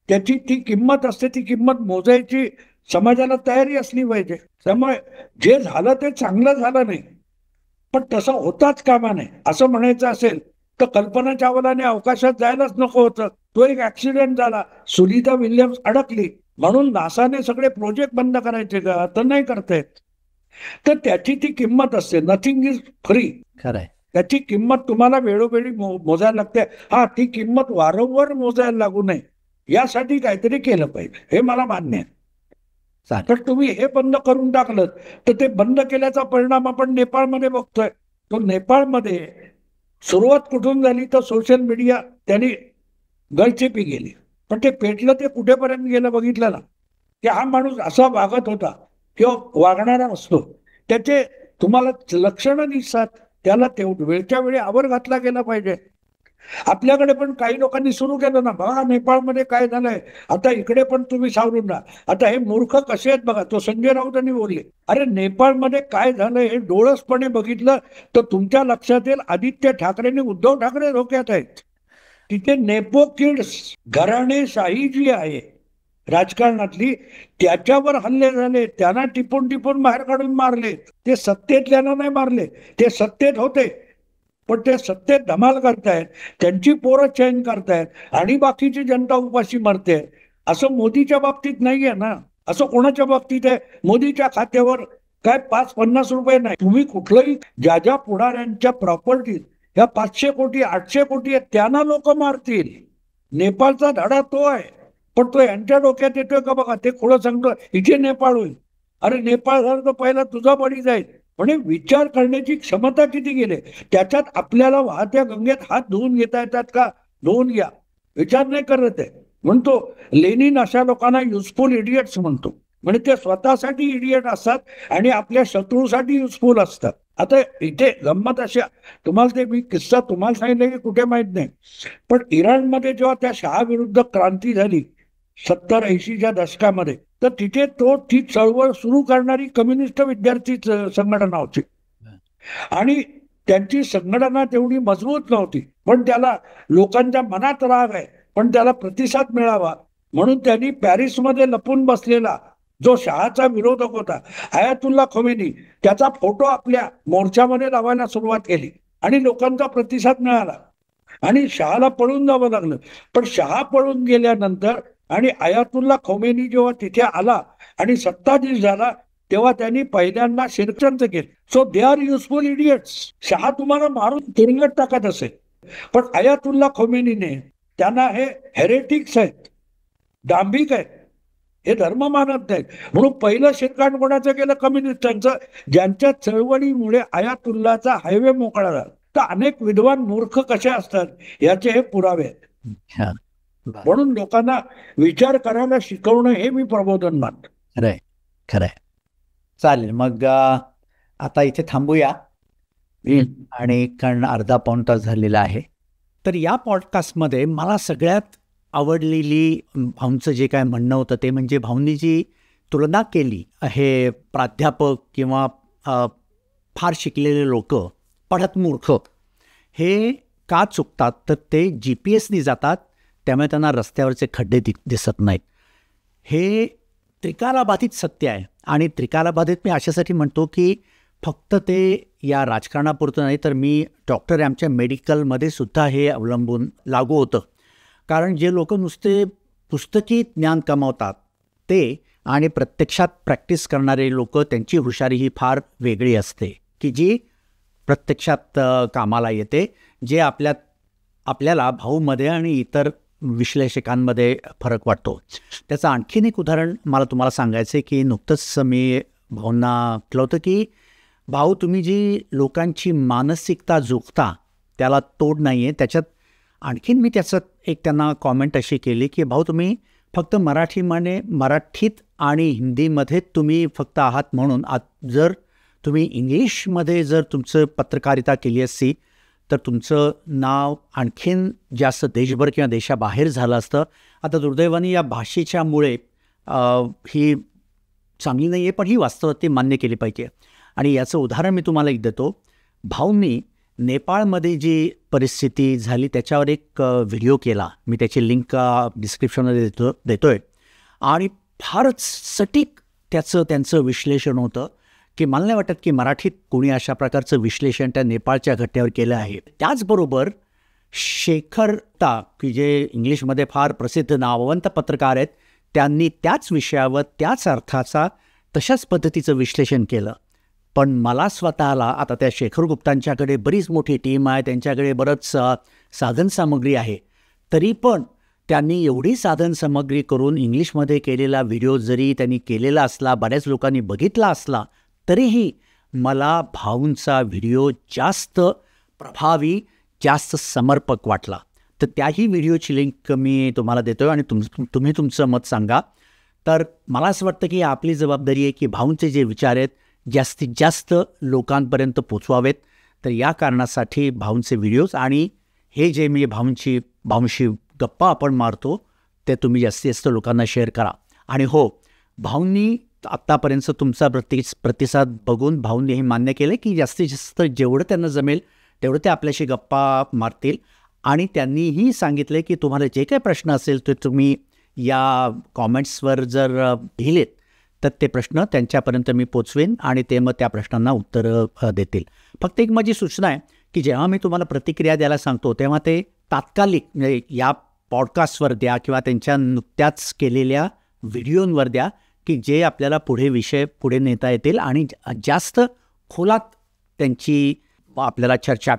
त्याची ती किंमत असते. ती किंमत मोजायची समाजाला तयारी असली पाहिजे. त्यामुळे जे झालं ते चांगलं झालं नाही पण तसं होताच कामा नये. असं म्हणायचं असेल तर कल्पना चावलाने अवकाशात जायलाच नको होतं. तो एक ऍक्सिडेंट झाला. सुनीता विल्यम्स अडकली म्हणून नासाने सगळे प्रोजेक्ट बंद करायचे का तर नाही करतायत. तर त्याची ती किंमत असते. Nothing is free. खरंय. त्याची किंमत तुम्हाला वेळोवेळी मोजायला लागते. हा ती किंमत वारंवार मोजायला लागू नये यासाठी काहीतरी केलं पाहिजे हे मला मान्य आहे. तर तुम्ही हे बंद करून टाकलं तर ते बंद केल्याचा परिणाम आपण नेपाळमध्ये बघतोय. तो नेपाळमध्ये सुरुवात कुठून झाली तर सोशल मीडिया त्यांनी गळचेपी गेली पण ते पेटलं ते कुठेपर्यंत गेलं बघितलं ना. की हा माणूस असा वागत होता किंवा वागणारा असतो त्याचे तुम्हाला लक्षणं दिसतात. त्याला वेळच्या वेळी आवर घातला गेला पाहिजे. आपल्याकडे पण काही लोकांनी सुरू केलं ना. बघा नेपाळमध्ये काय झालंय आता इकडे पण तुम्ही सावरून राहा. आता हे मूर्ख कसे आहेत बघा. तो संजय राऊतांनी बोलले अरे नेपाळमध्ये काय झालंय हे डोळसपणे बघितलं तर तुमच्या लक्षात येईल आदित्य ठाकरेंनी उद्धव ठाकरे धोक्यात आहेत. तिथे नेपो किड्स घराणेशाही जी आहे राजकारणातली त्याच्यावर हल्ले झाले. त्यांना टिपून टिपून बाहेर काढून मारले. ते सत्तेतल्यानं नाही मारले. ते सत्तेत होते पण ते सत्तेत धमाल करतायत. त्यांची पोरं चेंज करतायत आणि बाकीची जनता उपाशी मरते. असं मोदीच्या बाबतीत नाहीये ना. असं कोणाच्या बाबतीत आहे. मोदीच्या खात्यावर काय 5-50 रुपये नाही. तुम्ही कुठलंही ज्या ज्या पुढाऱ्यांच्या प्रॉपर्टीज ह्या 500 कोटी 800 कोटी आहेत त्यांना लोक मारतील. नेपाळचा धडा तो आहे पण तो यांच्या डोक्यात येतोय का बघा. ते थोडं सांगतो इथे नेपाळ होईल. अरे नेपाळ झालं तर पहिला तुझा बळी जाईल. म्हणजे विचार करण्याची क्षमता किती गेले. त्याच्यात आपल्याला वाहत्या गंगेत हात धुवून घेता येतात का. धुवून घ्या. विचार नाही करत आहे. म्हणतो लेनिन अशा लोकांना युजफुल इडियट्स म्हणतो. म्हणजे ते स्वतःसाठी इडियट असतात आणि आपल्या शत्रूसाठी युजफुल असतात. आता इथे गंमत अशा, तुम्हाला ते मी किस्सा तुम्हाला सांगितलं की कुठे माहित नाही, पण इराणमध्ये जेव्हा त्या शहा विरुद्ध क्रांती झाली 70-80च्या दशकामध्ये, तर तिथे ती चळवळ सुरू करणारी कम्युनिस्ट विद्यार्थी संघटना होती आणि त्यांची संघटना तेवढी मजबूत नव्हती, पण त्याला लोकांच्या मनात राग आहे, पण त्याला प्रतिसाद मिळावा म्हणून त्यांनी पॅरिसमध्ये लपून बसलेला जो शहाचा विरोधक होता आयातुल्ला खोमेनी, त्याचा फोटो आपल्या मोर्चामध्ये लावायला सुरुवात केली आणि लोकांचा प्रतिसाद मिळाला आणि शहाला पळून जावं लागलं. पण शहा पळून गेल्यानंतर आणि आयातुल्ला खोमेनी जेव्हा तिथे आला आणि सत्ताधीश झाला, तेव्हा त्यांनी पहिल्यांदा शिरचंद केलं. So they are useful idiots. Shah तुम्हाला मारून तुरुंगात टाकत असेल, पण आयातुल्ला खोमेनीने त्यांना हे हेरेटिक्स आहेत, डांबिक आहेत, हे धर्म मानत नाहीत म्हणून पहिलं शिरकाण कोणाचं केलं? कम्युनिस्टांचं, ज्यांच्या चळवळीमुळे आयातुल्लाचा हायवे मोकळा झाला. तर अनेक विद्वान मूर्ख कसे असतात याचे हे पुरावे आहेत. म्हणून लोकांना विचार करायला शिकवणं हे मी प्रबोधन मानतो. खरंय, खरंय. चालेल, मग आता इथे थांबूया आणि कारण अर्धा पाऊण तास झालेला आहे. तर या पॉडकास्टमध्ये मला सगळ्यात आवडलेली भाऊंचं जे काय म्हणणं होतं ते म्हणजे भाऊंनी जी तुलना केली हे प्राध्यापक किंवा फार शिकलेले लोक पढत मूर्ख हे का चुकतात, तर ते GPS जातात, त्यामुळे त्यांना रस्त्यावरचे खड्डे दिसत नाहीत. हे त्रिकालाबाधित सत्य आहे आणि त्रिकालाबाधित मी अशासाठी म्हणतो की फक्त ते या राजकारणापुरतं नाही, तर मी डॉक्टर आमच्या मेडिकलमध्ये सुद्धा हे अवलंबून लागू होतं. कारण जे लोक नुसते पुस्तकी ज्ञान कमावतात ते आणि प्रत्यक्षात प्रॅक्टिस करणारे लोक, त्यांची हुशारी ही फार वेगळी असते की जी प्रत्यक्षात कामाला येते, जे आपल्याला भाऊमध्ये आणि इतर विश्लेषकांमध्ये फरक वाटतो. त्याचं आणखीन एक उदाहरण मला तुम्हाला सांगायचं आहे की नुकतंच मी भाऊंना म्हटलं होतं की भाऊ, तुम्ही जी लोकांची मानसिकता जोखता त्याला तोड नाही आहे. त्याच्यात आणखीन मी त्याचं एक त्यांना कॉमेंट अशी केली की भाऊ, तुम्ही फक्त मराठीत आणि हिंदीमध्ये तुम्ही फक्त आहात म्हणून जर तुम्ही इंग्लिशमध्ये जर तुमचं पत्रकारिता केली असती तर तुमचं नाव आणखीन जास्त देशभर किंवा देशाबाहेर झालं असतं. आता दुर्दैवाने या भाषेच्यामुळे ही चांगली नाही आहे, पण ही वास्तवता मान्य केली पाहिजे. आणि याचं उदाहरण मी तुम्हाला एक देतो. भाऊंनी नेपाळमध्ये जी परिस्थिती झाली त्याच्यावर एक व्हिडिओ केला, मी त्याची लिंक डिस्क्रिप्शनमध्ये देतोय आणि फारच सटीक त्यांचं विश्लेषण होतं की मला नाही वाटत की मराठीत कोणी अशा प्रकारचं विश्लेषण त्या नेपाळच्या घटनेवर केलं आहे. त्याचबरोबर शेखर ता की जे इंग्लिशमध्ये फार प्रसिद्ध नामवंत पत्रकार आहेत, त्यांनी त्याच विषयावर त्याच अर्थाचा तशाच पद्धतीचं विश्लेषण केलं. पण मला स्वतःला आता त्या शेखर गुप्तांच्याकडे बरीच मोठी टीम आहे, त्यांच्याकडे बरंच साधनसामग्री आहे, तरी पण त्यांनी एवढी साधनसामग्री करून इंग्लिशमध्ये केलेला व्हिडिओ जरी त्यांनी केलेला असला, बऱ्याच लोकांनी बघितला असला, तरीही मला भाऊंचा व्हिडिओ जास्त प्रभावी, जास्त समर्पक वाटला. तर त्याही व्हिडिओची लिंक मी तुम्हाला देतो आणि तुम्ही तुमचं मत सांगा. तर मला असं वाटतं की आपली जबाबदारी आहे की भाऊंचे जे विचार आहेत जास्तीत जास्त लोकांपर्यंत पोचवावेत. तर या कारणासाठी भाऊंचे व्हिडिओज आणि हे जे मी भाऊंशी गप्पा आपण मारतो ते तुम्ही जास्तीत जास्त लोकांना शेअर करा. आणि हो, भाऊंनी आत्तापर्यंत तुमचा प्रतिसाद बघून भाऊंनी हे मान्य केलं की जास्तीत जास्त जेवढं त्यांना जमेल तेवढं ते आपल्याशी गप्पा मारतील. आणि त्यांनीही सांगितले की तुम्हाला जे काही प्रश्न असेल ते तुम्ही या कॉमेंट्सवर जर लिहिलेत तर ते प्रश्न त्यांच्यापर्यंत मी पोचवेन आणि ते मग त्या प्रश्नांना उत्तरं देतील. फक्त एक माझी सूचना आहे की जेव्हा मी तुम्हाला प्रतिक्रिया द्यायला सांगतो तेव्हा ते तात्कालिक म्हणजे या पॉडकास्टवर द्या किंवा त्यांच्या नुकत्याच केलेल्या व्हिडिओंवर द्या की जे आपल्याला विषय पुढे नेता येतील आणि जास्त खोलात त्यांची आपल्याला चर्चा